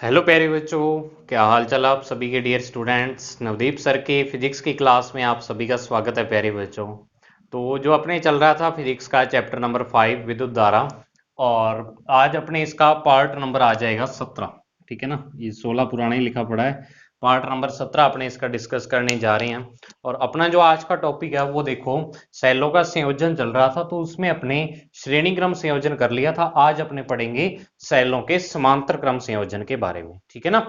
Hello प्यारे बच्चों। क्या हाल चाल आप सभी के डियर स्टूडेंट्स। नवदीप सर के फिजिक्स की क्लास में आप सभी का स्वागत है प्यारे बच्चों। तो जो अपने चल रहा था फिजिक्स का चैप्टर नंबर 5 विद्युत धारा, और आज अपने इसका पार्ट नंबर आ जाएगा 17। ठीक है ना, ये 16 पुराना ही लिखा पड़ा है। पार्ट नंबर 17 अपने इसका डिस्कस करने जा रहे हैं। और अपना जो आज का टॉपिक है वो देखो, सेलों का संयोजन चल रहा था तो उसमें अपने श्रेणी क्रम संयोजन कर लिया था। आज अपने पढ़ेंगे सेलों के समांतर क्रम संयोजन के बारे में। ठीक है ना,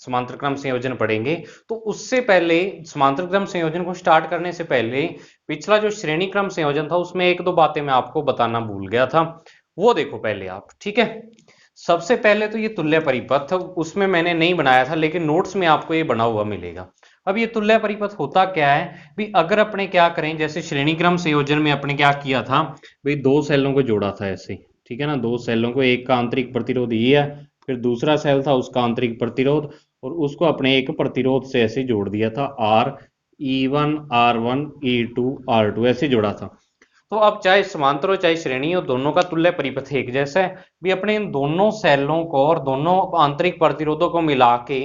समांतर क्रम संयोजन पढ़ेंगे। तो उससे पहले, समांतर क्रम संयोजन को स्टार्ट करने से पहले, पिछला जो श्रेणी क्रम संयोजन था उसमें एक दो बातें मैं आपको बताना भूल गया था, वो देखो पहले आप। ठीक है, सबसे पहले तो ये तुल्य परिपथ उसमें मैंने नहीं बनाया था, लेकिन नोट्स में आपको ये बना हुआ मिलेगा। अब ये तुल्य परिपथ होता क्या है भी, अगर अपने क्या करें, जैसे श्रेणी क्रम संयोजन में अपने क्या किया था भाई, दो सेलों को जोड़ा था ऐसे। ठीक है ना, दो सेलों को, एक का आंतरिक प्रतिरोध ये है, फिर दूसरा सेल था उसका आंतरिक प्रतिरोध, और उसको अपने एक प्रतिरोध से ऐसे जोड़ दिया था, are E1 R1 E2 R2 ऐसे जोड़ा था। तो अब चाहे समांतर हो चाहे श्रेणी हो, दोनों का तुल्य परिपथ एक जैसा है भी। अपने इन दोनों सेलों को और दोनों आंतरिक प्रतिरोधों को मिला के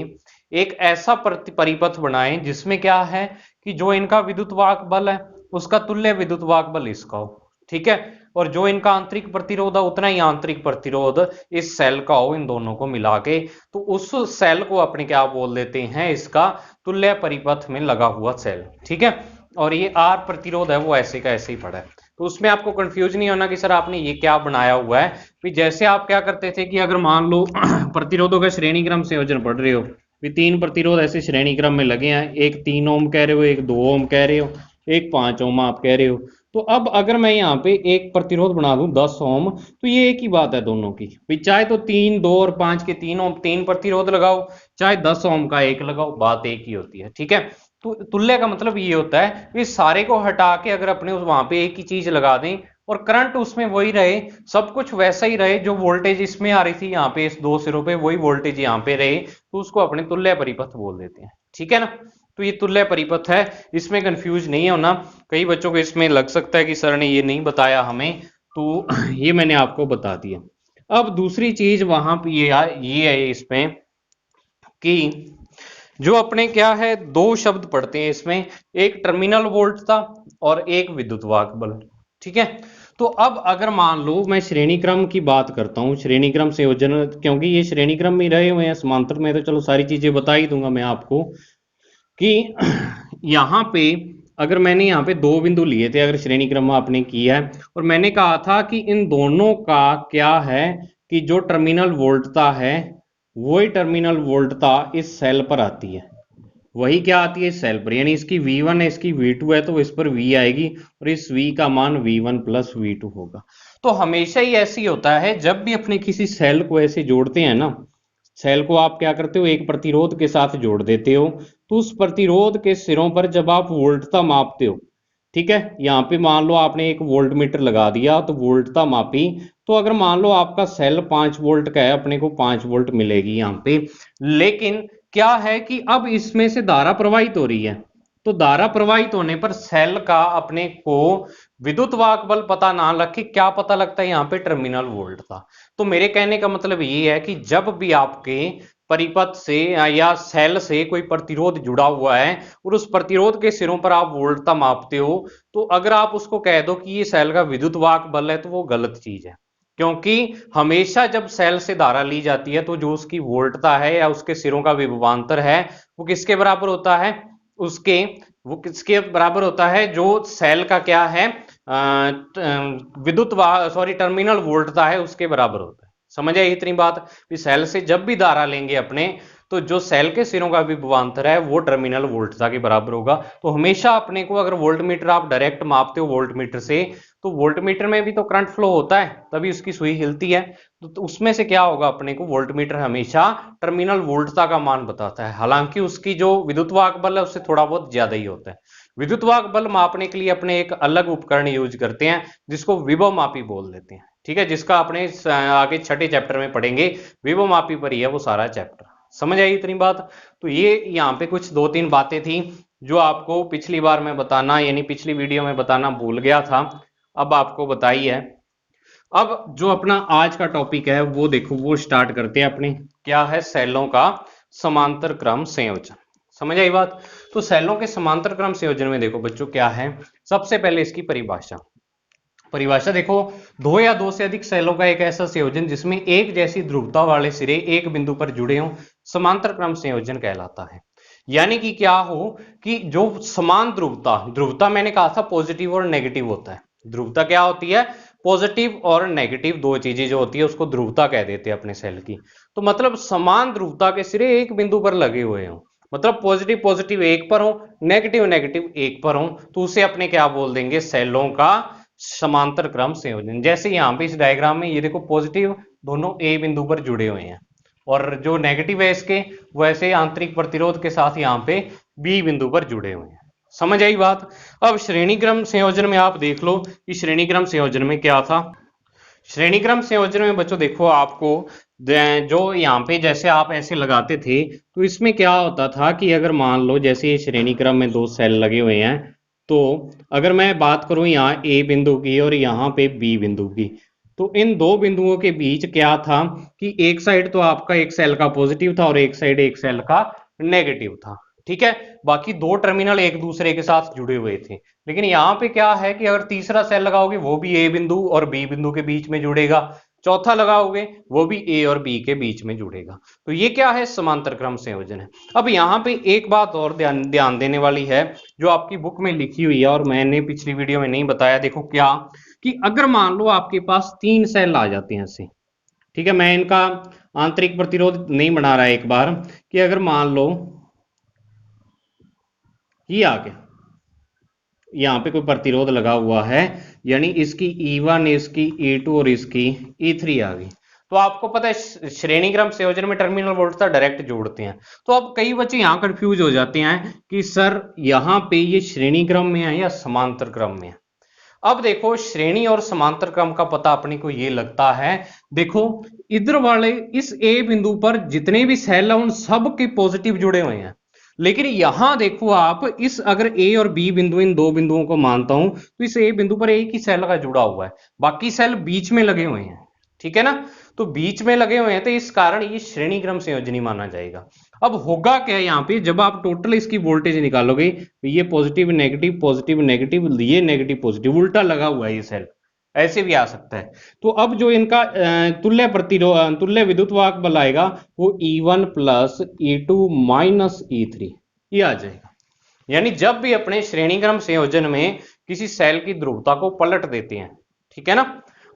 एक ऐसा परिपथ बनाएं जिसमें क्या है कि जो इनका विद्युत वाहक बल है उसका तुल्य विद्युत वाहक बल इसका हो। ठीक है, और जो इनका आंतरिक प्रतिरोध है उतना ही आंतरिक प्रतिरोध इस सेल का हो, इन दोनों को मिला के। तो उस सेल को अपने क्या बोल देते हैं, इसका तुल्य परिपथ में लगा हुआ सेल। ठीक है, और ये आर प्रतिरोध है वो ऐसे का ऐसे ही पड़ा है। तो उसमें आपको कंफ्यूज नहीं होना कि सर आपने ये क्या बनाया हुआ है। भी जैसे आप क्या करते थे कि अगर मान लो प्रतिरोधों का श्रेणी क्रम संयोजन पढ़ रहे हो, भी तीन प्रतिरोध ऐसे श्रेणी क्रम में लगे हैं, एक 3 ओम कह रहे हो, एक 2 ओम कह रहे हो, एक 5 ओम आप कह रहे हो। तो अब अगर मैं यहाँ पे एक प्रतिरोध बना दूं 10 ओम, तो ये एक ही बात है दोनों की। भी चाहे तो 3, 2 और 5 के 3 ओम 3 प्रतिरोध लगाओ, चाहे 10 ओम का एक लगाओ, बात एक ही होती है। ठीक है, तो तुल्य का मतलब ये होता है इस सारे को हटा के अगर अपने वहां पे एक ही चीज लगा दें और करंट उसमें वही रहे, सब कुछ वैसा ही रहे, जो वोल्टेज इसमें आ रही थी यहाँ पे इस दो सिरों पे वही वोल्टेज यहाँ पे रहे, तो उसको अपने तुल्य परिपथ बोल देते हैं। ठीक है ना, तो ये तुल्य परिपथ है, इसमें कंफ्यूज नहीं होना। कई बच्चों को इसमें लग सकता है कि सर ने ये नहीं बताया हमें, तो ये मैंने आपको बता दिया। अब दूसरी चीज वहां पे ये है इसमें कि जो अपने क्या है, दो शब्द पढ़ते हैं इसमें, एक टर्मिनल वोल्ट था और एक विद्युत वाहक बल। ठीक है, तो अब अगर मान लो मैं श्रेणी क्रम की बात करता हूं, श्रेणी क्रम संयोजन, क्योंकि ये श्रेणी क्रम में रहे हुए हैं, समांतर में तो चलो सारी चीजें बता ही दूंगा मैं आपको कि यहाँ पे अगर मैंने यहाँ पे दो बिंदु लिए थे, अगर श्रेणी क्रम आपने किया है, और मैंने कहा था कि इन दोनों का क्या है कि जो टर्मिनल वोल्टता है वही टर्मिनल वोल्टता इस सेल पर आती है, वही क्या आती है इस सेल पर, यानी इसकी V1 है इसकी V2 है तो इस पर V आएगी, और इस V का मान V1 प्लस V2 होगा। तो हमेशा ही ऐसे ही होता है, जब भी अपने किसी सेल को ऐसे जोड़ते हैं ना, सेल को आप क्या करते हो, एक प्रतिरोध के साथ जोड़ देते हो, तो उस प्रतिरोध के सिरों पर जब आप वोल्टता मापते हो, ठीक है, यहाँ पे मान लो आपने एक वोल्ट मीटर लगा दिया तो वोल्टता मापी, तो अगर मान लो आपका सेल 5 वोल्ट का है, अपने को 5 वोल्ट मिलेगी यहाँ पे। लेकिन क्या है कि अब इसमें से धारा प्रवाहित हो रही है, तो धारा प्रवाहित होने पर सेल का अपने को विद्युत वाहक बल पता ना लग के क्या पता लगता है, यहाँ पे टर्मिनल वोल्ट था। तो मेरे कहने का मतलब ये है कि जब भी आपके परिपथ से या सेल से कोई प्रतिरोध जुड़ा हुआ है और उस प्रतिरोध के सिरों पर आप वोल्टता मापते हो, तो अगर आप उसको कह दो कि ये सेल का विद्युत वाहक बल है तो वो गलत चीज है। क्योंकि हमेशा जब सेल से धारा ली जाती है तो जो उसकी वोल्टता है या उसके सिरों का विभवांतर है वो किसके बराबर होता है, उसके, वो किसके बराबर होता है, जो सेल का क्या है विद्युत वाहक, सॉरी टर्मिनल वोल्टता है उसके बराबर होता है। समझ आई इतनी बात, कि सेल से जब भी धारा लेंगे अपने, तो जो सेल के सिरों का विभवांतर है वो टर्मिनल वोल्टता के बराबर होगा। तो हमेशा अपने को अगर वोल्टमीटर आप डायरेक्ट मापते हो वोल्टमीटर से, तो वोल्टमीटर में भी तो करंट फ्लो होता है तभी उसकी सुई हिलती है, तो उसमें से क्या होगा, अपने को वोल्टमीटर हमेशा टर्मिनल वोल्टता का मान बताता है, हालांकि उसकी जो विद्युत वाहक बल है उससे थोड़ा बहुत ज्यादा ही होता है। विद्युत वाहक बल मापने के लिए अपने एक अलग उपकरण यूज करते हैं जिसको विभव मापी बोल देते हैं। ठीक है, जिसका अपने आगे छठे चैप्टर में पढ़ेंगे, विभव मापी पर ही है वो सारा चैप्टर। समझ आई इतनी बात। तो ये यहाँ पे कुछ दो तीन बातें थी जो आपको पिछली बार में बताना, यानी पिछली वीडियो में बताना भूल गया था, अब आपको बताई है। अब जो अपना आज का टॉपिक है वो देखो, वो स्टार्ट करते हैं अपने, क्या है, सेलों का समांतर क्रम संयोजन। समझ आई बात? तो सेलों के समांतर क्रम संयोजन में देखो बच्चों क्या है, सबसे पहले इसकी परिभाषा। परिभाषा देखो, दो या दो से अधिक सेलों का एक ऐसा संयोजन जिसमें एक जैसी ध्रुवता वाले सिरे एक बिंदु पर जुड़े हों, समांतर क्रम संयोजन कहलाता है। यानी कि क्या हो कि जो समान ध्रुवता, ध्रुवता मैंने कहा था पॉजिटिव और नेगेटिव होता है। ध्रुवता क्या होती है? पॉजिटिव और नेगेटिव दो चीजें जो होती है उसको ध्रुवता कह देते हैं अपने सेल की। तो मतलब समान ध्रुवता के सिरे एक बिंदु पर लगे हुए हों, मतलब पॉजिटिव पॉजिटिव एक पर हो, नेगेटिव नेगेटिव एक पर हो, तो उसे अपने क्या बोल देंगे, सेलों का समांतर क्रम संयोजन। जैसे यहाँ पे इस डायग्राम में ये देखो, पॉजिटिव दोनों ए बिंदु पर जुड़े हुए हैं और जो नेगेटिव है इसके वैसे आंतरिक प्रतिरोध के साथ यहाँ पे बी बिंदु पर जुड़े हुए हैं। समझ आई बात? अब श्रेणी क्रम संयोजन में आप देख लो कि श्रेणी क्रम संयोजन में क्या था। श्रेणी क्रम संयोजन में बच्चों देखो, आपको जो यहाँ पे जैसे आप ऐसे लगाते थे तो इसमें क्या होता था कि अगर मान लो जैसे श्रेणी क्रम में दो सेल लगे हुए हैं, तो अगर मैं बात करूं यहाँ ए बिंदु की और यहाँ पे बी बिंदु की, तो इन दो बिंदुओं के बीच क्या था कि एक साइड तो आपका एक सेल का पॉजिटिव था और एक साइड एक सेल का नेगेटिव था। ठीक है, बाकी दो टर्मिनल एक दूसरे के साथ जुड़े हुए थे। लेकिन यहाँ पे क्या है कि अगर तीसरा सेल लगाओगे वो भी ए बिंदु और बी बिंदु के बीच में जुड़ेगा, चौथा लगाओगे वो भी ए और बी के बीच में जुड़ेगा। तो ये क्या है, समांतर क्रम संयोजन है। अब यहाँ पे एक बात और ध्यान देने वाली है जो आपकी बुक में लिखी हुई है और मैंने पिछली वीडियो में नहीं बताया। देखो क्या कि अगर मान लो आपके पास तीन सेल आ जाते हैं ऐसे, ठीक है, मैं इनका आंतरिक प्रतिरोध नहीं बना रहा एक बार, कि अगर मान लो ये आ गया, यहाँ पे कोई प्रतिरोध लगा हुआ है, यानी इसकी E1, इसकी E2 और इसकी E3 आ गई, तो आपको पता है श्रेणी क्रम संयोजन में टर्मिनल वोल्टता डायरेक्ट जोड़ते हैं। तो अब कई बच्चे यहाँ कंफ्यूज हो जाते हैं कि सर यहाँ पे ये श्रेणी क्रम में है या समांतर क्रम में है। अब देखो, श्रेणी और समांतर क्रम का पता अपने को ये लगता है, देखो इधर वाले इस ए बिंदु पर जितने भी सेल है उन सब के पॉजिटिव जुड़े हुए हैं। लेकिन यहां देखो आप, इस अगर ए और बी बिंदु, इन दो बिंदुओं को मानता हूं तो इस ए बिंदु पर एक ही सेल का जुड़ा हुआ है, बाकी सेल बीच में लगे हुए हैं। ठीक है ना, तो बीच में लगे हुए हैं तो इस कारण ये श्रेणी क्रम संयोजनी माना जाएगा। अब होगा क्या यहाँ पे, जब आप टोटल इसकी वोल्टेज निकालोगे तो ये पॉजिटिव नेगेटिव, ये नेगेटिव पॉजिटिव, उल्टा लगा हुआ है ये सेल, ऐसे भी आ सकता है। तो अब जो इनका तुल्य प्रतिरोध, तुल्य विद्युत वाहक बल आएगा वो E1 plus E2 minus E3 ये आ जाएगा। यानी जब भी अपने श्रेणी क्रम संयोजन में किसी सेल की ध्रुवता को पलट देते हैं, ठीक है ना,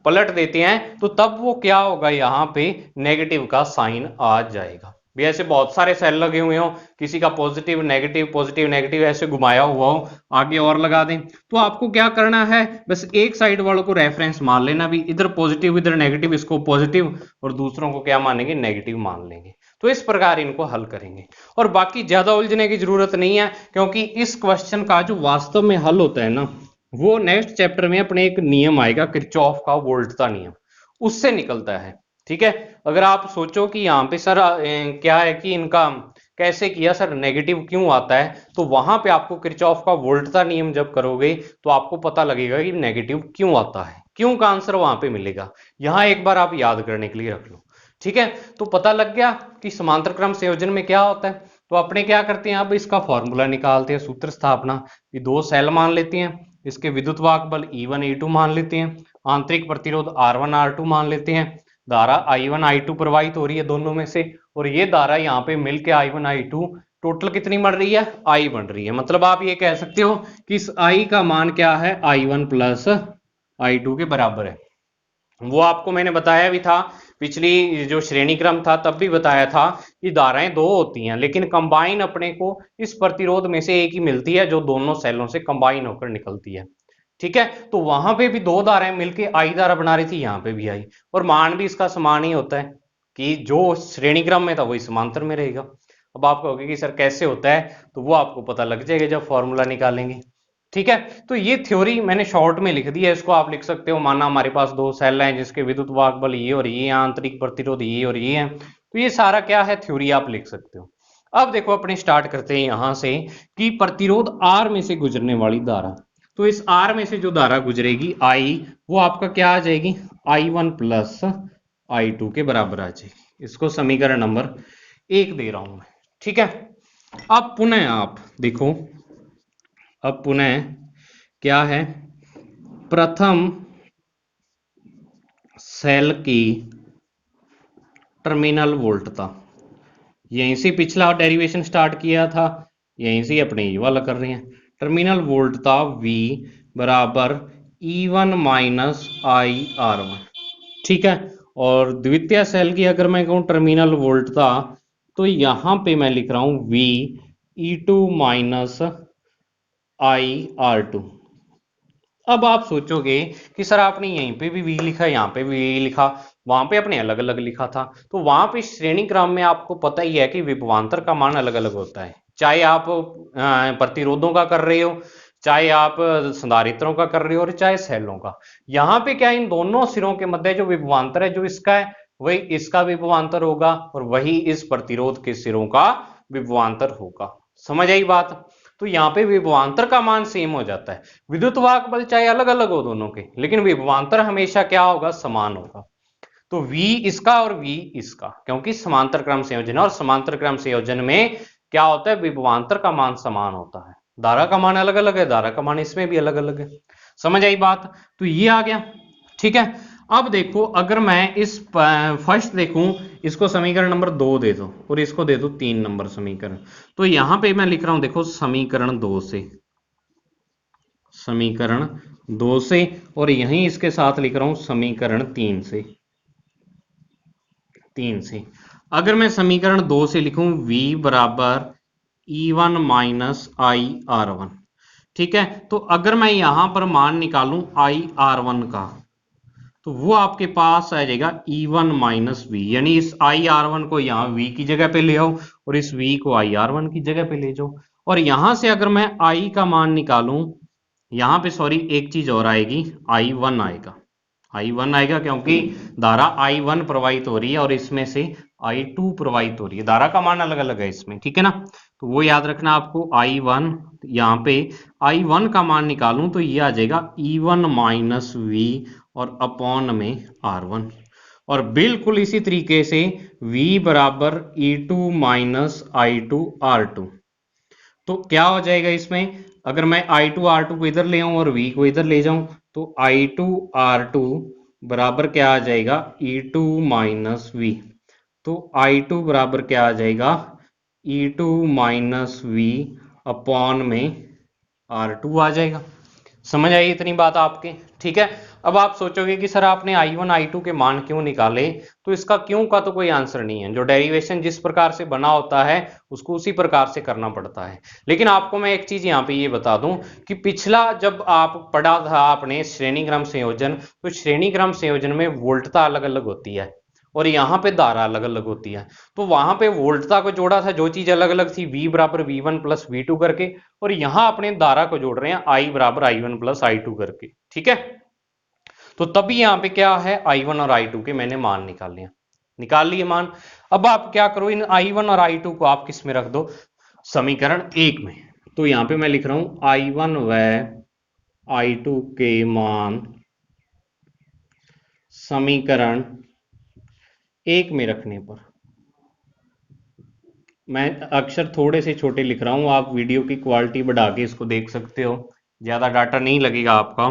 पलट देते हैं, तो तब वो क्या होगा, यहाँ पे नेगेटिव का साइन आ जाएगा। भी ऐसे बहुत सारे सेल लगे हुए हो, किसी का पॉजिटिव नेगेटिव ऐसे घुमाया हुआ हो, आगे और लगा दें, तो आपको क्या करना है, बस एक साइड वालों को रेफरेंस मान लेना, भी इधर पॉजिटिव इधर नेगेटिव, इसको पॉजिटिव और दूसरों को क्या मानेंगे, नेगेटिव मान लेंगे। तो इस प्रकार इनको हल करेंगे और बाकी ज्यादा उलझने की जरूरत नहीं है, क्योंकि इस क्वेश्चन का जो वास्तव में हल होता है ना, वो नेक्स्ट चैप्टर में अपने एक नियम आएगा, किरचॉफ का वोल्टता नियम, उससे निकलता है। ठीक है, अगर आप सोचो कि यहाँ पे सर क्या है कि इनका कैसे किया सर, नेगेटिव क्यों आता है, तो वहां पे आपको किरचॉफ का वोल्टता नियम जब करोगे तो आपको पता लगेगा कि नेगेटिव क्यों आता है, क्यों का आंसर वहां पे मिलेगा। यहाँ एक बार आप याद करने के लिए रख लो। ठीक है, तो पता लग गया कि समांतर क्रम संयोजन में क्या होता है। तो अपने क्या करते हैं, अब इसका फॉर्मूला निकालते हैं, सूत्र स्थापना, ये दो सेल मान लेते हैं, इसके विद्युत वाहक बल E1 E2 मान लेते हैं, आंतरिक प्रतिरोध R1 R2 मान लेते हैं, धारा I1 I2 प्रवाहित हो रही है दोनों में से, और ये धारा यहाँ पे मिलके I1 I2 टोटल कितनी बन रही है, I बन रही है। मतलब आप ये कह सकते हो कि इस I का मान क्या है, I1 प्लस I2 के बराबर है। वो आपको मैंने बताया भी था, पिछली जो श्रेणी क्रम था तब भी बताया था कि धाराएं दो होती हैं, लेकिन कंबाइन अपने को इस प्रतिरोध में से एक ही मिलती है जो दोनों सेलों से कंबाइन होकर निकलती है। ठीक है, तो वहां पे भी दो धाराएं मिलके आई धारा बना रही थी, यहाँ पे भी आई, और मान भी इसका समान ही होता है कि जो श्रेणी क्रम में था वही समांतर में रहेगा। अब आप कहोगे कि सर कैसे होता है, तो वो आपको पता लग जाएगा जब फॉर्मूला निकालेंगे। ठीक है, तो ये थ्योरी मैंने शॉर्ट में लिख दी है, इसको आप लिख सकते हो, माना हमारे पास दो सेल हैं जिसके विद्युत वाहक बल ये और ये, आंतरिक प्रतिरोध ये और ये है, तो ये सारा क्या है, थ्योरी आप लिख सकते हो। अब देखो अपने स्टार्ट करते हैं यहां से कि प्रतिरोध R में से गुजरने वाली धारा, तो इस R में से जो धारा गुजरेगी I, वो आपका क्या आ जाएगी, I1 प्लस I2 के बराबर आ जाएगी। इसको समीकरण नंबर 1 दे रहा हूं मैं, ठीक है। अब पुनः आप देखो, अब पुनः क्या है, प्रथम सेल की टर्मिनल वोल्टता, यहीं से पिछला डेरिवेशन स्टार्ट किया था, यहीं से अपने ये वाला कर रहे हैं। टर्मिनल वोल्टता V बराबर E1 माइनस IR1, ठीक है। और द्वितीय सेल की अगर मैं कहूँ टर्मिनल वोल्टता, तो यहां पे मैं लिख रहा हूं V E2 माइनस IR2। अब आप सोचोगे कि सर आपने यहीं पे भी V लिखा, यहाँ पे भी V लिखा, वहां पे अपने अलग अलग लिखा था। तो वहां पे श्रेणी क्रम में आपको पता ही है कि विभवांतर का मान अलग अलग होता है, चाहे आप प्रतिरोधों का कर रहे हो, चाहे आप संधारित्रों का कर रहे हो, और चाहे सेलों का। यहाँ पे क्या, इन दोनों सिरों के मध्य जो विभवांतर है, जो इसका है वही इसका विभवांतर होगा, और वही इस प्रतिरोध के सिरों का विभवांतर होगा। समझ आई बात? तो यहाँ पे विभवांतर का मान सेम हो जाता है। विद्युत वाहक बल चाहे अलग अलग हो दोनों के, लेकिन विभवांतर हमेशा क्या होगा, समान होगा। तो V इसका और V इसका, क्योंकि समांतर क्रम संयोजन है, और समांतर क्रम संयोजन में क्या होता है, विभवांतर का मान समान होता है। धारा का मान अलग अलग है, धारा का मान इसमें भी अलग अलग है। समझ आई बात? तो ये आ गया, ठीक है। अब देखो, अगर मैं इस फर्स्ट देखूं, इसको समीकरण नंबर 2 दे दो और इसको दे दो 3 नंबर समीकरण, तो यहां पे मैं लिख रहा हूं, देखो समीकरण 2 से, समीकरण 2 से, और यहीं इसके साथ लिख रहा हूं समीकरण 3 से, 3 से। अगर मैं समीकरण 2 से लिखूं V बराबर E1 माइनस IR1, ठीक है। तो अगर मैं यहां पर मान निकालूं IR1 का, तो वो आपके पास आ जाएगा E1 माइनस V, यानी इस IR1 को यहाँ V की जगह पे ले आओ, और इस V को IR1 की जगह पे ले जाओ। और यहां से अगर मैं I का मान निकालूं, यहां पे सॉरी एक चीज और आएगी, I1 आएगा, I1 आएगा, क्योंकि धारा I1 प्रवाहित हो रही है और इसमें से I2 प्रवाहित हो रही है। धारा का मान अलग अलग है इसमें, ठीक है ना। तो वो याद रखना आपको, I1, यहाँ पे I1 का मान निकालूं तो ये आ जाएगा E1 माइनस V और अपॉन में R1। और बिल्कुल इसी तरीके से V बराबर E2 माइनस I2 R2। तो क्या हो जाएगा इसमें, अगर मैं I2 R2 को इधर ले आऊं और V को इधर ले जाऊं, तो I2 R2 बराबर क्या आ जाएगा, E2 माइनस V। तो I2 बराबर क्या आ जाएगा, E2 माइनस V अपॉन में R2 आ जाएगा। समझ आई इतनी बात आपके, ठीक है। अब आप सोचोगे कि सर आपने I1 I2 के मान क्यों निकाले, तो इसका क्यों का तो कोई आंसर नहीं है। जो डेरिवेशन जिस प्रकार से बना होता है उसको उसी प्रकार से करना पड़ता है। लेकिन आपको मैं एक चीज यहाँ पे ये बता दूं कि पिछला जब आप पढ़ा था आपने श्रेणी क्रम संयोजन, तो श्रेणी क्रम संयोजन में वोल्टता अलग अलग होती है और यहाँ पे धारा अलग अलग होती है। तो वहां पे वोल्टता को जोड़ा था, जो चीज अलग अलग थी, V बराबर V1 प्लस V2 करके, और यहां अपने धारा को जोड़ रहे हैं I बराबर I1 प्लस I2 करके, ठीक है। तो तभी यहाँ पे क्या है, I1 और I2 के मैंने मान निकाल लिए मान। अब आप क्या करो, इन I1 और I2 को आप किस में रख दो, समीकरण 1 में। तो यहाँ पे मैं लिख रहा हूं I1 व I2 के मान समीकरण 1 में रखने पर, मैं अक्षर थोड़े से छोटे लिख रहा हूं, आप वीडियो की क्वालिटी बढ़ा के इसको देख सकते हो, ज़्यादा डाटा नहीं लगेगा आपका।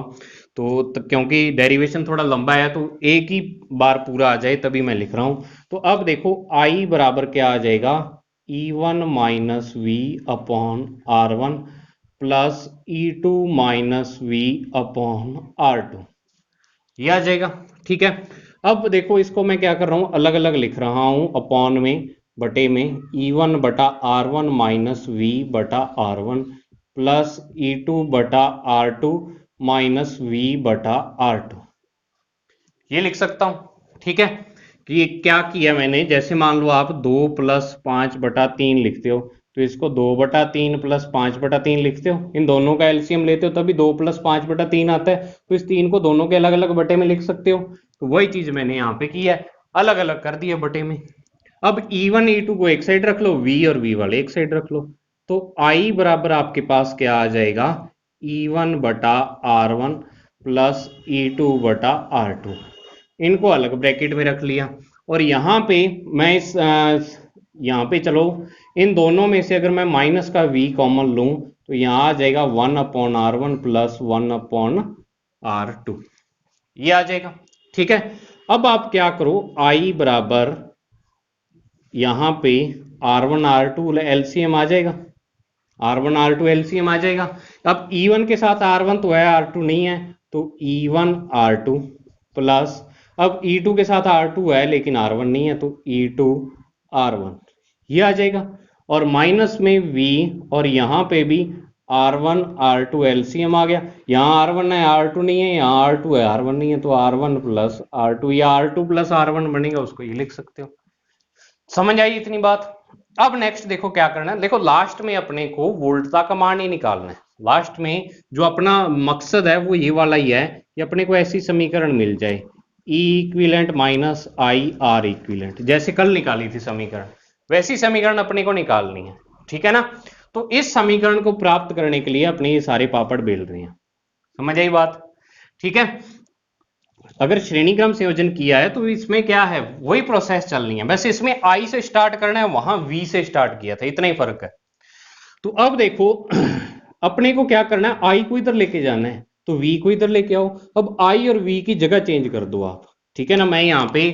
तो क्योंकि डेरिवेशन थोड़ा लंबा है तो एक ही बार पूरा आ जाए तभी मैं लिख रहा हूं। तो अब देखो I बराबर क्या आ जाएगा, E1 minus V upon R1 plus E2 minus V upon R2, ये आ जाएगा, ठीक है। अब देखो इसको मैं क्या कर रहा हूं, अलग अलग लिख रहा हूं, अपॉन में बटे में E1 बटा R1 माइनस V बटा R1 प्लस E2 बटा R2 माइनस V बटा R2, ये लिख सकता हूं, ठीक है। कि क्या किया मैंने, जैसे मान लो आप 2 प्लस 5 बटा 3 लिखते हो, तो इसको 2 बटा 3 प्लस 5 बटा 3 लिखते हो। इन दोनों का एलसीएम लेते हो तभी 2 प्लस 5 बटा 3 आता है, तो इस 3 को दोनों के अलग अलग बटे में लिख सकते हो। तो वही चीज मैंने यहाँ पे की है, अलग अलग कर दिया बटे में। अब E1 E2 को एक साइड रख लो, V और V वाले एक साइड रख लो, तो I बराबर आपके पास क्या आ जाएगा, E1 बटा R1 प्लस E2 बटा R2। इनको अलग ब्रैकेट में रख लिया, और यहाँ पे मैं इस यहाँ पे चलो इन दोनों में से अगर मैं माइनस का v कॉमन लूं तो यहाँ आ जाएगा 1/r1 प्लस 1/r2, ये आ जाएगा। ठीक है, अब आप क्या करो, i बराबर यहाँ पे r1 r2 एलसीएम आ जाएगा, r1 r2 एलसीएम आ जाएगा। अब e1 के साथ r1 तो है, r2 नहीं है, तो e1 r2 प्लस, अब e2 के साथ r2 है लेकिन r1 नहीं है, तो e2 r1, ये आ जाएगा। और माइनस में v, और यहाँ पे भी r1 r2 एलसीएम आ गया, यहाँ r1 है r2 नहीं है, यहाँ r2 है r1 नहीं है, तो r1 प्लस r2, या r2 प्लस r1 बनेगा, उसको ये लिख सकते हो। समझ आई इतनी बात? अब नेक्स्ट देखो क्या करना है, देखो लास्ट में अपने को वोल्टता का मान ही निकालना है। लास्ट में जो अपना मकसद है वो ये वाला ही है कि अपने को ऐसी समीकरण मिल जाए, E equivalent minus I R equivalent, जैसे कल निकाली थी समीकरण, वैसी समीकरण अपने को निकालनी है। ठीक है ना? तो इस समीकरण को प्राप्त करने के लिए अपने ये सारे पापड़ बेल रहे हैं। समझ आई बात? ठीक है, अगर श्रेणी क्रम संयोजन किया है तो इसमें क्या है, वही प्रोसेस चलनी है, बस इसमें आई से स्टार्ट करना है, वहां वी से स्टार्ट किया था, इतना ही फर्क है। तो अब देखो अपने को क्या करना है, आई को इधर लेके जाना है, तो वी को इधर लेके आओ। अब आई और वी की जगह चेंज कर दो आप। ठीक है ना, मैं यहाँ पे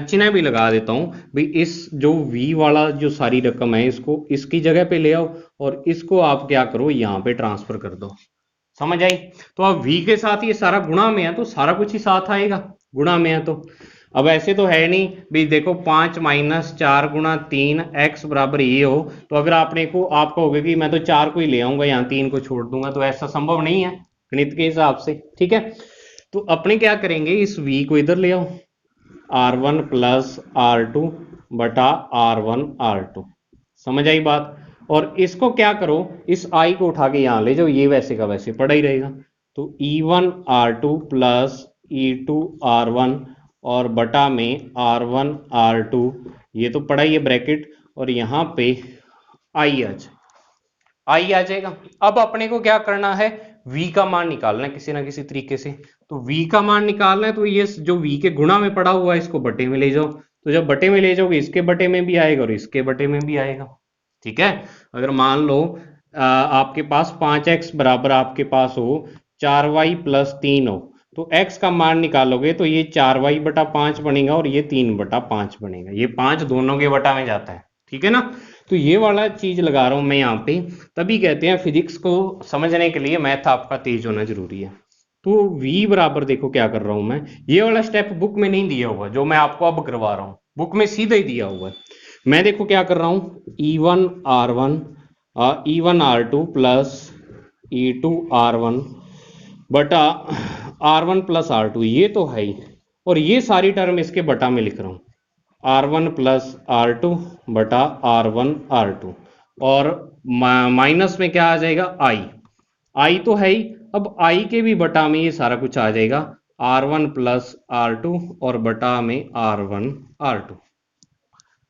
चिन्ह भी लगा देता हूं भाई, इस जो v वाला जो सारी रकम है इसको इसकी जगह पे ले आओ, और इसको आप क्या करो, यहाँ पे ट्रांसफर कर दो। समझ आई? तो अब v के साथ ये सारा गुणा में है तो सारा कुछ ही साथ आएगा, गुणा में है तो। अब ऐसे तो है नहीं भी, देखो 5 माइनस 4 गुणा 3 x बराबर ये हो, तो अगर आपने को आप कहोगे कि मैं तो 4 को ही ले आऊंगा, यहाँ 3 को छोड़ दूंगा, तो ऐसा संभव नहीं है गणित के हिसाब से। ठीक है, तो अपने क्या करेंगे, इस v को इधर ले आओ, r1 प्लस r2 बटा r1 r2। समझ आई बात? और इसको क्या करो, इस i को उठा के यहां ले जाओ, ये वैसे का वैसे पड़ा ही रहेगा, तो e1 r2 plus e2 r1 और बटा में r1 r2, ये तो पड़ा ही है ब्रैकेट, और यहाँ पे आई आ जाएगा। अब अपने को क्या करना है, v का मान निकालना है किसी ना किसी तरीके से। तो v का मान निकालना है, तो ये जो v के गुणा में पड़ा हुआ है इसको बटे में ले जाओ, तो जब बटे में ले जाओगे इसके बटे में भी आएगा और इसके बटे में भी आएगा। ठीक है, अगर मान लो आपके पास 5x बराबर आपके पास हो 4y प्लस 3 हो, तो x का मान निकालोगे तो ये 4y बटा 5 बनेगा और ये 3 बटा 5 बनेगा, ये 5 दोनों के बटा में जाता है। ठीक है ना? तो ये वाला चीज लगा रहा हूं मैं यहाँ पे, तभी कहते हैं फिजिक्स को समझने के लिए मैथ आपका तेज होना जरूरी है। तो v बराबर देखो क्या कर रहा हूं मैं, ये वाला स्टेप बुक में नहीं दिया हुआ जो मैं आपको अब करवा रहा हूं, बुक में सीधा ही दिया हुआ है। मैं देखो क्या कर रहा हूं, E1 R1 E1 R2 plus E2 R1 बटा R1 प्लस R2, ये तो है ही, और ये सारी टर्म इसके बटा में लिख रहा हूं, R1 प्लस R2 बटा R1 R2, और माइनस में क्या आ जाएगा, I तो है ही, अब I के भी बटा में ये सारा कुछ आ जाएगा, R1 प्लस R2 और बटा में R1 R2।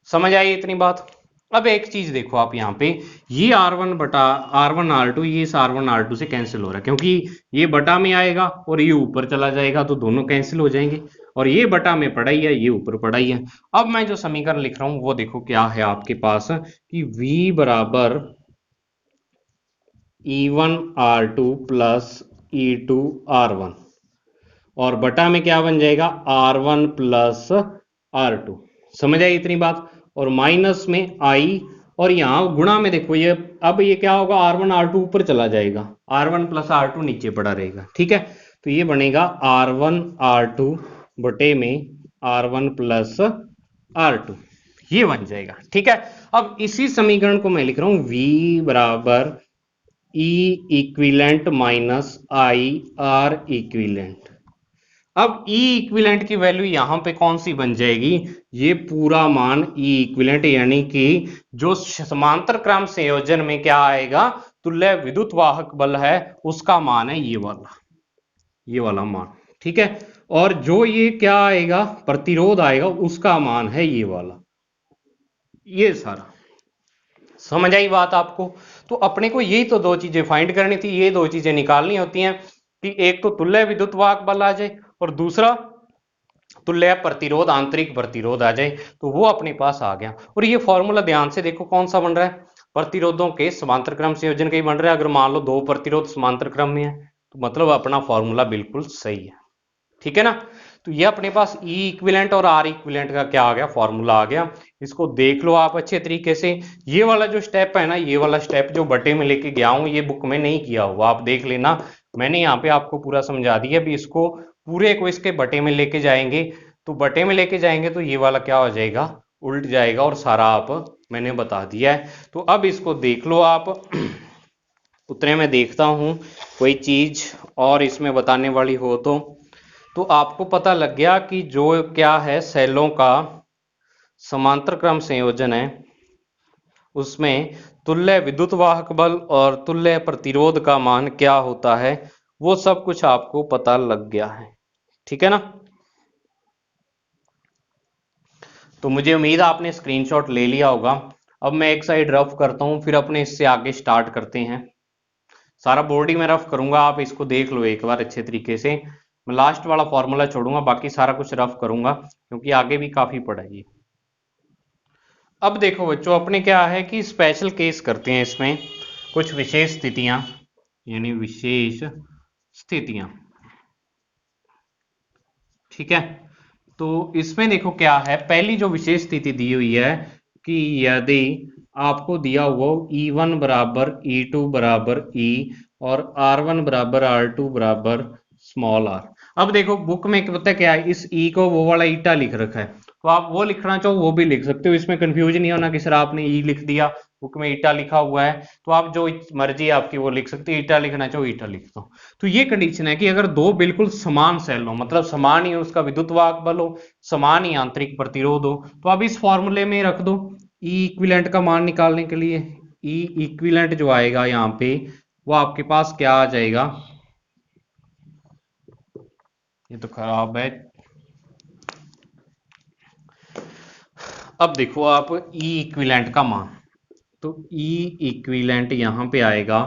समझ आई इतनी बात? अब एक चीज देखो आप यहाँ पे, ये R1 बटा R1 R2 ये इस R1 R2 से कैंसिल हो रहा है, क्योंकि ये बटा में आएगा और ये ऊपर चला जाएगा, तो दोनों कैंसिल हो जाएंगे, और ये बटा में पड़ा ही है, ये ऊपर पड़ा ही है। अब मैं जो समीकरण लिख रहा हूं वो देखो क्या है आपके पास, कि v बराबर E1 R2 plus E2 R1 और बटा में क्या बन जाएगा, R1 प्लस R2। समझ आई इतनी बात? और माइनस में I, और यहां गुणा में देखो ये, अब ये क्या होगा, R1 R2 ऊपर चला जाएगा, R1 प्लस R2 नीचे पड़ा रहेगा। ठीक है, तो ये बनेगा R1 R2 बटे में R1 प्लस R2, ये बन जाएगा। ठीक है, अब इसी समीकरण को मैं लिख रहा हूं V बराबर E equivalent minus I R equivalent. अब E इक्विलेंट की वैल्यू यहां पे कौन सी बन जाएगी, ये पूरा मान E इक्विलेंट, यानी कि जो समांतर क्रम संयोजन में क्या आएगा, तुल्य विद्युत वाहक बल है उसका मान है ये वाला मान। ठीक है, और जो ये क्या आएगा, प्रतिरोध आएगा, उसका मान है ये वाला, ये सारा। समझ आई बात आपको? तो अपने को यही तो दो चीजें फाइंड करनी थी, ये दो चीजें निकालनी होती हैं, कि एक तो तुल्य विद्युत वाहक बल आ जाए और दूसरा तुल्य प्रतिरोध आंतरिक प्रतिरोध आ जाए तो वो अपने पास आ गया। और ये फॉर्मूला ध्यान से देखो कौन सा बन रहा है, प्रतिरोधों के समांतर क्रम संयोजन का ही बन रहा है। अगर मान लो दो प्रतिरोध समांतर क्रम में है तो मतलब अपना फॉर्मूला बिल्कुल सही है, ठीक है ना। तो ये अपने पास ई इक्विवेलेंट और आर इक्विवेलेंट का क्या आ गया, फॉर्मूला आ गया। इसको देख लो आप अच्छे तरीके से। ये वाला जो स्टेप है ना, ये वाला स्टेप जो बटे में लेके गया हूं, ये बुक में नहीं किया हुआ, आप देख लेना। मैंने यहाँ पे आपको पूरा समझा दिया। अभी इसको पूरे को इसके बटे में लेके जाएंगे, तो बटे में लेके जाएंगे तो ये वाला क्या हो जाएगा, उल्ट जाएगा। और सारा आप मैंने बता दिया है। तो अब इसको देख लो आप। उतने में देखता हूं कोई चीज और इसमें बताने वाली हो तो आपको पता लग गया कि जो क्या है, सेलों का समांतर क्रम संयोजन है, उसमें तुल्य विद्युत वाहक बल और तुल्य प्रतिरोध का मान क्या होता है, वो सब कुछ आपको पता लग गया है, ठीक है ना। तो मुझे उम्मीद है आपने स्क्रीनशॉट ले लिया होगा। अब मैं एक साइड रफ करता हूं, फिर अपने इससे आगे स्टार्ट करते हैं। सारा बोर्ड ही मैं रफ करूंगा, आप इसको देख लो एक बार अच्छे तरीके से। मैं लास्ट वाला फॉर्मूला छोड़ूंगा, बाकी सारा कुछ रफ करूंगा क्योंकि आगे भी काफी पड़ा है ये। अब देखो बच्चों, अपने क्या है कि स्पेशल केस करते हैं इसमें, कुछ विशेष स्थितियां, यानी विशेष स्थितियां, ठीक है। तो इसमें देखो क्या है, पहली जो विशेष स्थिति दी हुई है कि यदि आपको दिया हुआ E1 बराबर E2 बराबर E और R1 बराबर R2 बराबर स्मॉल r। अब देखो बुक में पता क्या है, इस E को वो वाला ईटा लिख रखा है, तो आप वो लिखना चाहो वो भी लिख सकते हो। इसमें कंफ्यूजन नहीं होना कि सर आपने E लिख दिया, बुक में ईटा लिखा हुआ है। तो आप जो मर्जी आपकी वो लिख सकते हो, ईटा लिखना चाहो ईटा लिख दो। तो ये कंडीशन है कि अगर दो बिल्कुल समान सेल हो, मतलब समान ही उसका विद्युत वाहक बल हो, समान ही आंतरिक प्रतिरोध हो, तो अब इस फॉर्मूले में रख दो। ई इक्विवेलेंट का मान निकालने के लिए ई इक्विवेलेंट जो आएगा यहाँ पे, वो आपके पास क्या आ जाएगा, ये तो खराब है। अब देखो आप ई इक्विवेलेंट का मान, तो ई इक्विवेलेंट यहां पे आएगा,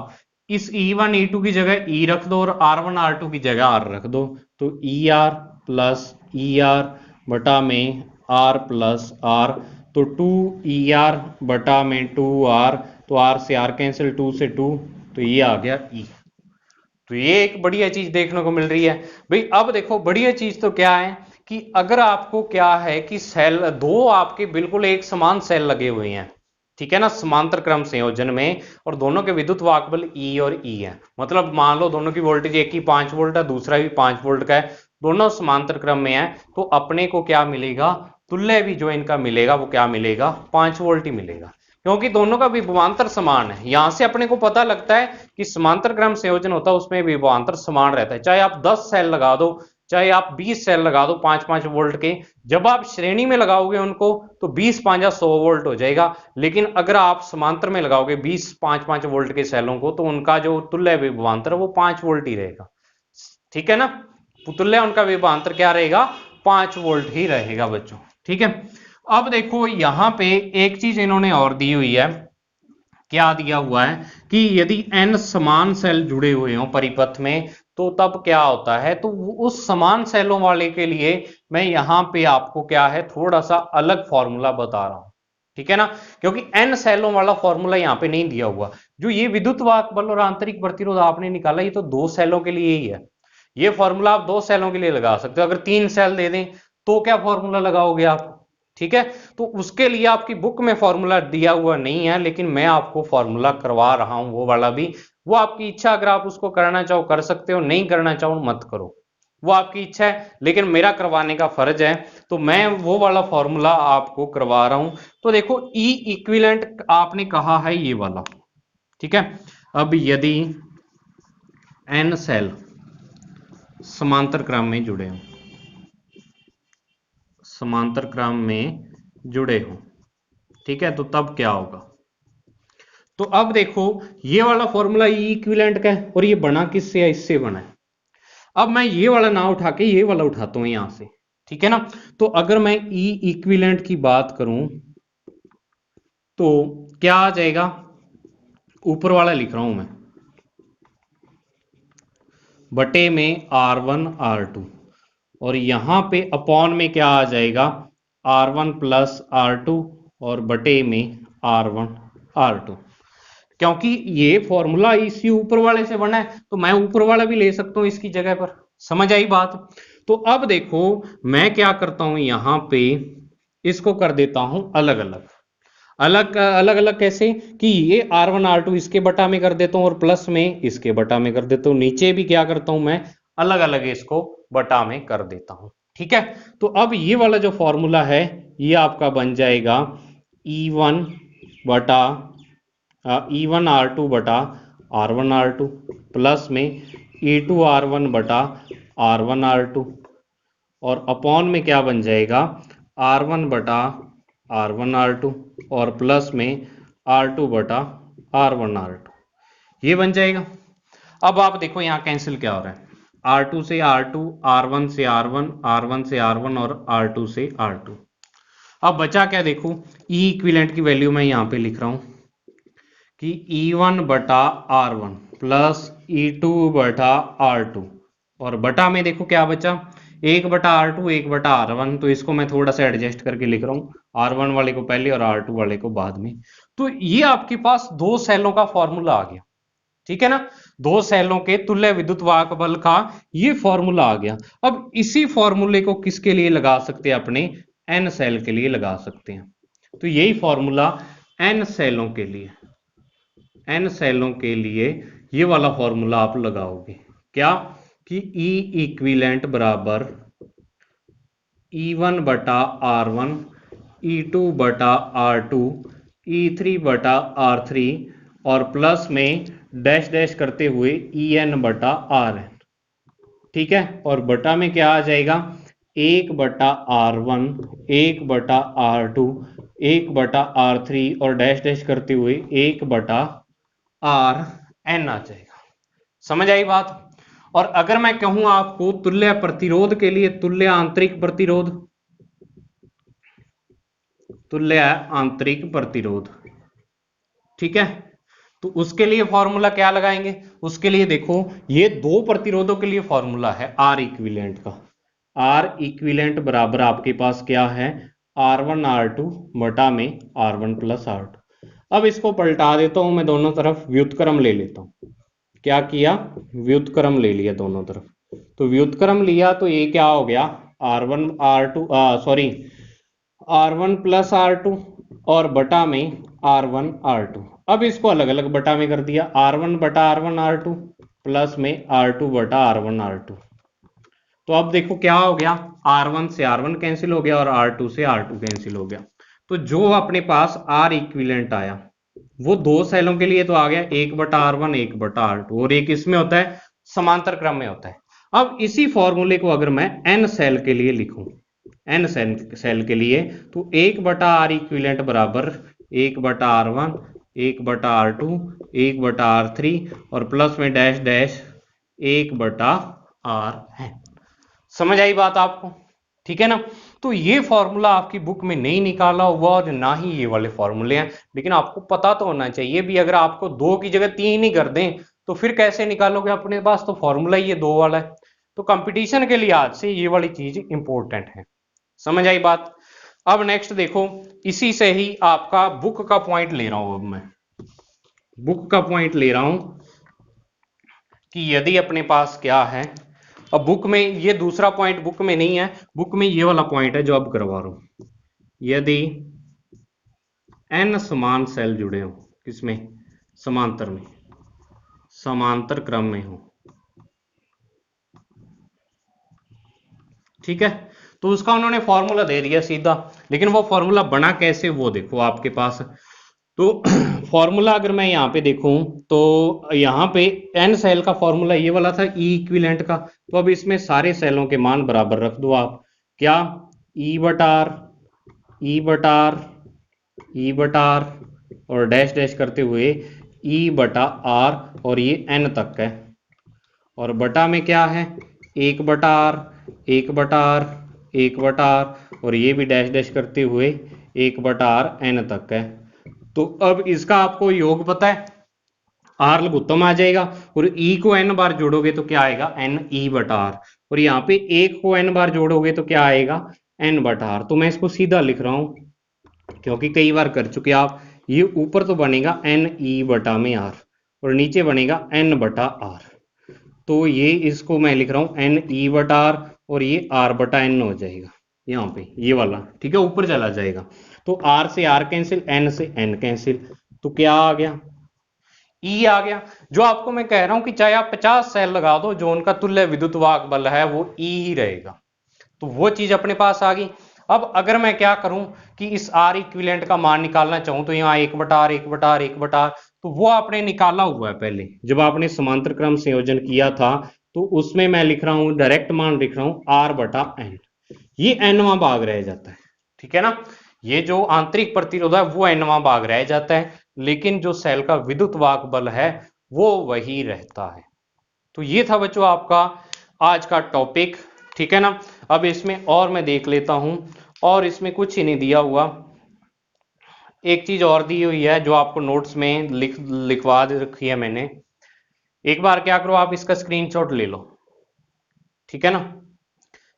इस E1 E2 की जगह E रख दो और R1 R2 की जगह R रख दो। तो ER प्लस ER बटा में R प्लस R, तो 2ER बटा में 2R, तो R से R कैंसिल, 2 से 2, तो ये आ गया E। तो ये एक बढ़िया चीज देखने को मिल रही है भाई। अब देखो बढ़िया चीज तो क्या है कि अगर आपको क्या है कि सेल दो आपके बिल्कुल एक समान सेल लगे हुए हैं, ठीक है ना, समांतर क्रम संयोजन में, और दोनों के विद्युत वाहक बल E और E है, मतलब मान लो दोनों की वोल्टेज एक ही 5 वोल्ट है, दूसरा भी 5 वोल्ट का है, दोनों समांतर क्रम में है, तो अपने को क्या मिलेगा, तुल्य भी जो इनका मिलेगा वो क्या मिलेगा, 5 वोल्ट ही मिलेगा, क्योंकि दोनों का विभवांतर समान है। यहां से अपने को पता लगता है कि समांतर क्रम संयोजन होता है उसमें विभवांतर समान रहता है, चाहे आप 10 सेल लगा दो, चाहे आप 20 सेल लगा दो 5-5 वोल्ट के, जब आप श्रेणी में लगाओगे उनको तो 20 5 100 वोल्ट हो जाएगा। लेकिन अगर आप समांतर में लगाओगे 20 5-5 वोल्ट के सेलों को, तो उनका जो तुल्य विभवांतर है वो 5 वोल्ट ही रहेगा, ठीक है ना। तुल्य उनका विभवांतर क्या रहेगा, 5 वोल्ट ही रहेगा बच्चों, ठीक है। अब देखो यहां पे एक चीज इन्होंने और दी हुई है, क्या दिया हुआ है कि यदि n समान सेल जुड़े हुए हों परिपथ में, तो तब क्या होता है, तो उस समान सेलों वाले के लिए मैं यहां पे आपको क्या है थोड़ा सा अलग फॉर्मूला बता रहा हूं, ठीक है ना, क्योंकि n सेलों वाला फॉर्मूला यहां पे नहीं दिया हुआ। जो ये विद्युत वाहक बल और आंतरिक प्रतिरोध आपने निकाला, ये तो दो सेलों के लिए ही है। ये फॉर्मूला आप दो सेलों के लिए लगा सकते हो, अगर 3 सेल दे दें तो क्या फॉर्मूला लगाओगे आप, ठीक है। तो उसके लिए आपकी बुक में फॉर्मूला दिया हुआ नहीं है, लेकिन मैं आपको फॉर्मूला करवा रहा हूं वो वाला भी। वो आपकी इच्छा, अगर आप उसको करना चाहो कर सकते हो, नहीं करना चाहो मत करो, वो आपकी इच्छा है, लेकिन मेरा करवाने का फर्ज है, तो मैं वो वाला फॉर्मूला आपको करवा रहा हूं। तो देखो ई इक्विवेलेंट आपने कहा है ये वाला, ठीक है। अब यदि एन सेल समांतर क्रम में जुड़े हों, समांतर क्रम में जुड़े हों, ठीक है, तो तब क्या होगा। तो अब देखो ये वाला फॉर्मूला ई इक्विवेलेंट का है, और ये बना किससे है, इससे बना है। अब मैं ये वाला ना उठा के ये वाला उठाता हूं यहां से, ठीक है ना। तो अगर मैं ई इक्विवेलेंट की बात करूं तो क्या आ जाएगा, ऊपर वाला लिख रहा हूं मैं, बटे में R1 R2, और यहाँ पे अपॉन में क्या आ जाएगा, R1 प्लस R2 और बटे में R1 R2। क्योंकि ये फॉर्मूला इसी ऊपर वाले से बना है तो मैं ऊपर वाला भी ले सकता हूं इसकी जगह पर। समझ आई बात। तो अब देखो मैं क्या करता हूं, यहां पे इसको कर देता हूं अलग अलग। अलग अलग अलग कैसे कि ये R1 R2 इसके बटा में कर देता हूं और प्लस में इसके बटा में कर देता हूं। नीचे भी क्या करता हूं मैं, अलग अलग इसको बटा में कर देता हूं। ठीक है। तो अब ये वाला जो फॉर्मूला है ये आपका बन जाएगा E1 बटा E1 R2 बटा R1 R2 प्लस में E2 R1 बटा R1 R2 और अपॉन में क्या बन जाएगा, R1 बटा R1 R2 और प्लस में R2 बटा R1 R2। ये बन जाएगा। अब आप देखो यहाँ कैंसिल क्या हो रहा है, R2 से R2, R1 से R1, R1 से R1 और R2 से R2। अब बचा क्या देखो, E इक्विवेलेंट की वैल्यू मैं यहाँ पे लिख रहा हूँ कि E1 बटा R1 प्लस E2 बटा R2 और बटा में देखो क्या बचा, 1 बटा R2 1 बटा R1। तो इसको मैं थोड़ा सा एडजस्ट करके लिख रहा हूँ, R1 वाले को पहले और R2 वाले को बाद में। तो ये आपके पास दो सेलों का फॉर्मूला आ गया। ठीक है ना, दो सेलों के तुल्य विद्युत वाहक बल का ये फॉर्मूला आ गया। अब इसी फॉर्मूले को किसके लिए लगा सकते हैं, अपने एन सेल के लिए लगा सकते हैं। तो यही फॉर्मूला एन सेलों के लिए, एन सेलों के लिए ये वाला फॉर्मूला आप लगाओगे क्या कि E इक्विवेलेंट बराबर E1 बटा R1, E2 बटा R2, E3 बटा R3 और प्लस में डैश डैश करते हुए En बटा Rn। ठीक है। और बटा में क्या आ जाएगा, 1 बटा R1, 1 बटा R2, 1 बटा R3 और डैश डैश करते हुए 1 बटा Rn आ जाएगा। समझ आई बात। और अगर मैं कहूं आपको तुल्य प्रतिरोध के लिए, तुल्य आंतरिक प्रतिरोध, तुल्य आंतरिक प्रतिरोध, ठीक है, तो उसके लिए फॉर्मूला क्या लगाएंगे, उसके लिए देखो ये दो प्रतिरोधों के लिए फॉर्मूला है आर इक्विवेलेंट का। आर इक्विवेलेंट बराबर आपके पास क्या है, R1 R2 बटा में R1 प्लस R2। अब इसको पलटा देता हूं मैं, दोनों तरफ व्युत्क्रम ले लेता हूं। क्या किया, व्युत्क्रम ले लिया दोनों तरफ। तो व्युत्क्रम लिया तो ये क्या हो गया, R1 R2 sorry R1 plus R2 और बटा में R1 R2। अब इसको अलग अलग बटा में कर दिया, R1 बटा R1 R2 प्लस में R2 बटा R1 R2। तो अब देखो क्या हो गया, R1 से R1 कैंसिल हो गया और R2 से R2 कैंसिल हो गया। तो जो अपने पास R इक्विवेलेंट आया वो दो सेलों के लिए तो आ गया, 1 बटा R1 1 बटा R2 और एक इसमें होता है समांतर क्रम में होता है। अब इसी फॉर्मूले को अगर मैं एन सेल के लिए लिखूं, एन सेल के लिए, तो 1 बटा R इक्विवेलेंट बराबर 1 बटा R1, 1 बटा R2, 1 बटा R3 और प्लस में डैश डैश 1 बटा R है। समझ आई बात आपको, ठीक है ना। तो ये फॉर्मूला आपकी बुक में नहीं निकाला हुआ और ना ही ये वाले फॉर्मूले हैं, लेकिन आपको पता तो होना चाहिए भी। अगर आपको 2 की जगह 3 ही कर दें तो फिर कैसे निकालोगे, अपने पास तो फॉर्मूला ही ये 2 वाला है। तो कंपटीशन के लिए आज से ये वाली चीज इंपॉर्टेंट है। समझ आई बात। अब नेक्स्ट देखो, इसी से ही आपका बुक का पॉइंट ले रहा हूं। अब मैं बुक का पॉइंट ले रहा हूं कि यदि अपने पास क्या है, अब बुक में ये दूसरा पॉइंट बुक में नहीं है, बुक में ये वाला पॉइंट है जो अब करवा रहा हूं। यदि n समान सेल जुड़े हो, किसमें, समांतर में, समांतर क्रम में हो, ठीक है, तो उसका उन्होंने फॉर्मूला दे दिया सीधा। लेकिन वो फॉर्मूला बना कैसे वो देखो आपके पास। तो फॉर्मूला अगर मैं यहाँ पे देखूं तो यहाँ पे एन सेल का फॉर्मूला ये वाला था ई इक्विवेलेंट का। तो अब इसमें सारे सेलों के मान बराबर रख दो आप, क्या, ई बटार, ई बटार, ई बटार और डैश डैश करते हुए ई बटा आर और ये एन तक है। और बटा में क्या है, 1 बटा आर, 1 बटा आर, 1 बटा आर और ये भी डैश डैश करते हुए 1 बटा आर एन तक है। तो अब इसका आपको योग पता है, आर लघुत्तम आ जाएगा और ई को एन बार जोड़ोगे तो क्या आएगा, एन ई बटा आर। और यहाँ पे एक को n बार जोड़ोगे तो क्या आएगा, n बटा r। तो मैं इसको सीधा लिख रहा हूं क्योंकि कई बार कर चुके आप। ये ऊपर तो बनेगा n e बटा में r और नीचे बनेगा n बटा r। तो ये इसको मैं लिख रहा हूं एन ई बटा आर और ये आर बटा एन हो जाएगा यहाँ पे, ये वाला ठीक है, ऊपर चला जाएगा। तो आर से आर कैंसिल, एन से एन कैंसिल, तो क्या आ गया, ई आ गया। जो आपको मैं कह रहा हूं कि चाहे आप 50 सेल लगा दो, जो उनका तुल्य विद्युत वाहक बल है वो ई ही रहेगा। तो वो चीज अपने पास आ गई। अब अगर मैं क्या करूं कि इस आर इक्विवेलेंट का मान निकालना चाहूं तो यहाँ 1/r 1/r 1/r, तो वो आपने निकाला हुआ है पहले जब आपने समांतर क्रम संयोजन किया था। तो उसमें मैं लिख रहा हूं, डायरेक्ट मान लिख रहा हूं r बटा n। ये nवां भाग रह जाता है, ठीक है ना। ये जो आंतरिक प्रतिरोध है वो nवां भाग रह जाता है, लेकिन जो सेल का विद्युत वाहक बल है वो वही रहता है। तो ये था बच्चों आपका आज का टॉपिक, ठीक है ना। अब इसमें और मैं देख लेता हूं, और इसमें कुछ ही नहीं दिया हुआ। एक चीज और दी हुई है जो आपको नोट्स में लिखवा रखी है मैंने। एक बार क्या करो, आप इसका स्क्रीनशॉट ले लो, ठीक है ना।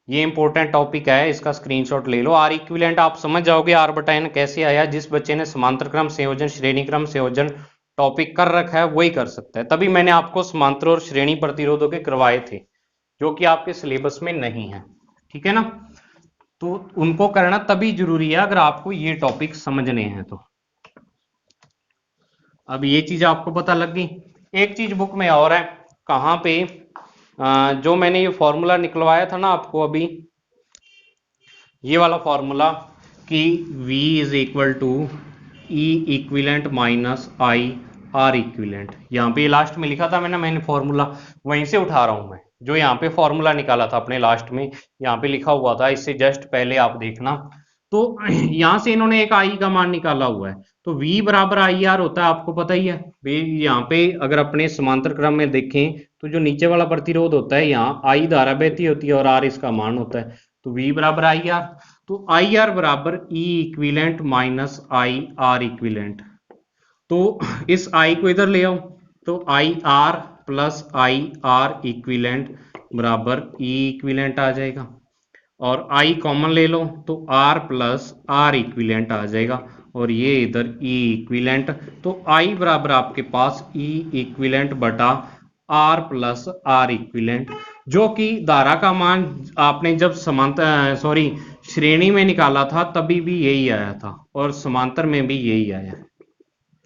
ये इंपॉर्टेंट टॉपिक है, इसका स्क्रीनशॉट ले लो। आर इक्विवेलेंट आप समझ जाओगे आर बटा एन कैसे आया। जिस बच्चे ने समांतर क्रम संयोजन, श्रेणी क्रम संयोजन टॉपिक कर रखा है वही कर सकता है। तभी मैंने आपको समांतर और श्रेणी प्रतिरोधों के करवाए थे जो कि आपके सिलेबस में नहीं है, ठीक है ना। तो उनको करना तभी जरूरी है अगर आपको ये टॉपिक समझने हैं तो। अब ये चीज आपको पता लग गई। एक चीज बुक में और है, कहां पे, जो मैंने ये फॉर्मूला निकलवाया था ना आपको अभी, ये वाला फॉर्मूला कि V is equal to E equivalent minus I R equivalent, यहाँ पे लास्ट में लिखा था मैंने फॉर्मूला वहीं से उठा रहा हूं मैं। जो यहाँ पे फॉर्मूला निकाला था अपने लास्ट में, यहाँ पे लिखा हुआ था, इससे जस्ट पहले आप देखना। तो यहाँ से इन्होंने एक आई का मान निकाला हुआ है। तो V बराबर आई आर होता है, आपको पता ही है। यहाँ पे अगर अपने समांतर क्रम में देखें तो जो नीचे वाला प्रतिरोध होता है, यहाँ आई धारा बहती होती है और आर इसका मान होता है। तो V बराबर आई आर, तो आई आर बराबर E equivalent minus I R equivalent. तो इस आई को इधर ले आओ, तो I R plus I R equivalent बराबर ई इक्विवेलेंट आ जाएगा। और आई कॉमन ले लो तो r प्लस आर इक्विवेलेंट आ जाएगा, और ये इधर E इक्विवेलेंट। तो I बराबर आपके पास E इक्विवेलेंट बटा R प्लस आर इक्विवेलेंट, जो कि धारा का मान आपने जब समांतर श्रेणी में निकाला था तभी भी यही आया था और समांतर में भी यही आया,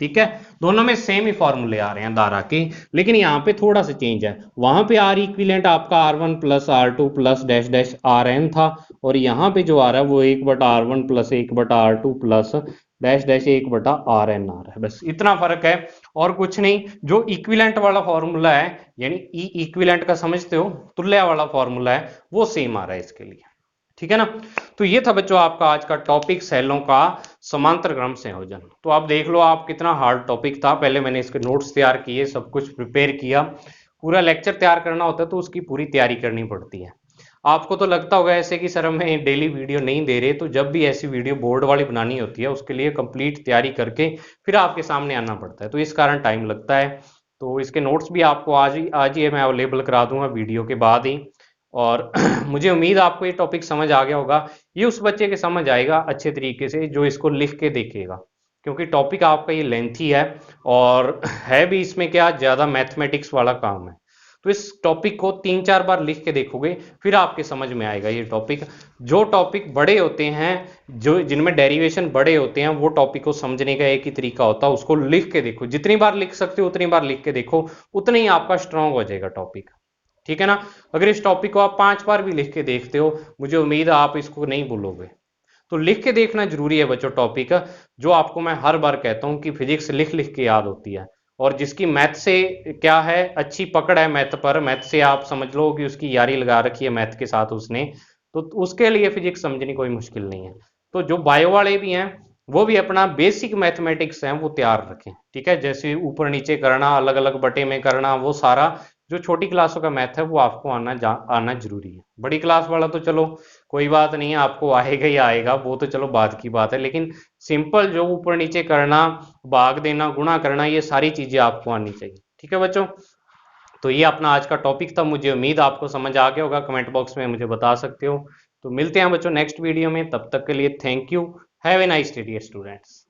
ठीक है। दोनों में सेम ही फॉर्मूले आ रहे हैं धारा के, लेकिन यहाँ पे थोड़ा सा चेंज है। वहां पे आर इक्विवेलेंट आपका R1 plus R2 plus dash dash Rn था, और यहाँ पे जो आ रहा है वो 1/R1 plus 1/R2 plus dash dash 1/Rn आ रहा है। बस इतना फर्क है और कुछ नहीं। जो इक्विवेलेंट वाला फॉर्मूला है, यानी ई इक्विवेलेंट का समझते हो, तुल्य वाला फॉर्मूला है, वो सेम आ रहा है इसके लिए, ठीक है ना। तो ये था बच्चों आपका आज का टॉपिक, सेलों का समांतर क्रम संयोजन। तो आप देख लो आप कितना हार्ड टॉपिक था। पहले मैंने इसके नोट्स तैयार किए, सब कुछ प्रिपेयर किया। पूरा लेक्चर तैयार करना होता है तो उसकी पूरी तैयारी करनी पड़ती है। आपको तो लगता होगा ऐसे कि सर हमें डेली वीडियो नहीं दे रहे, तो जब भी ऐसी वीडियो बोर्ड वाली बनानी होती है उसके लिए कंप्लीट तैयारी करके फिर आपके सामने आना पड़ता है, तो इस कारण टाइम लगता है। तो इसके नोट्स भी आपको आज ही मैं अवेलेबल करा दूंगा वीडियो के बाद ही। और मुझे उम्मीद आपको ये टॉपिक समझ आ गया होगा। ये उस बच्चे के समझ आएगा अच्छे तरीके से जो इसको लिख के देखेगा, क्योंकि टॉपिक आपका ये लेंथी है और है भी इसमें क्या ज़्यादा मैथमेटिक्स वाला काम है। तो इस टॉपिक को 3-4 बार लिख के देखोगे फिर आपके समझ में आएगा ये टॉपिक। जो टॉपिक बड़े होते हैं, जो जिनमें डेरिवेशन बड़े होते हैं, वो टॉपिक को समझने का एक ही तरीका होता है, उसको लिख के देखो। जितनी बार लिख सकते हो उतनी बार लिख के देखो, उतना ही आपका स्ट्रांग हो जाएगा टॉपिक, ठीक है ना। अगर इस टॉपिक को आप 5 बार भी लिख के देखते हो, मुझे उम्मीद है आप इसको नहीं भूलोगे। तो लिख के देखना जरूरी है बच्चों टॉपिक, जो आपको मैं हर बार कहता हूं कि फिजिक्स लिख लिख के याद होती है। और जिसकी मैथ से क्या है, अच्छी पकड़ है मैथ पर, मैथ से आप समझ लो कि उसकी यारी लगा रखी है मैथ के साथ उसने, तो उसके लिए फिजिक्स समझनी कोई मुश्किल नहीं है। तो जो बायो वाले भी हैं वो भी अपना बेसिक मैथमेटिक्स है वो तैयार रखें, ठीक है। जैसे ऊपर नीचे करना, अलग अलग बटे में करना, वो सारा जो छोटी क्लासों का मैथ है वो आपको आना जरूरी है। बड़ी क्लास वाला तो चलो कोई बात नहीं है, आपको आएगा ही आएगा, वो तो चलो बात की बात है। लेकिन सिंपल जो ऊपर नीचे करना, भाग देना, गुणा करना, ये सारी चीजें आपको आनी चाहिए, ठीक है बच्चों। तो ये अपना आज का टॉपिक था, मुझे उम्मीद आपको समझ आ गया होगा, कमेंट बॉक्स में मुझे बता सकते हो। तो मिलते हैं बच्चों नेक्स्ट वीडियो में, तब तक के लिए thank you, have a nice day dear students.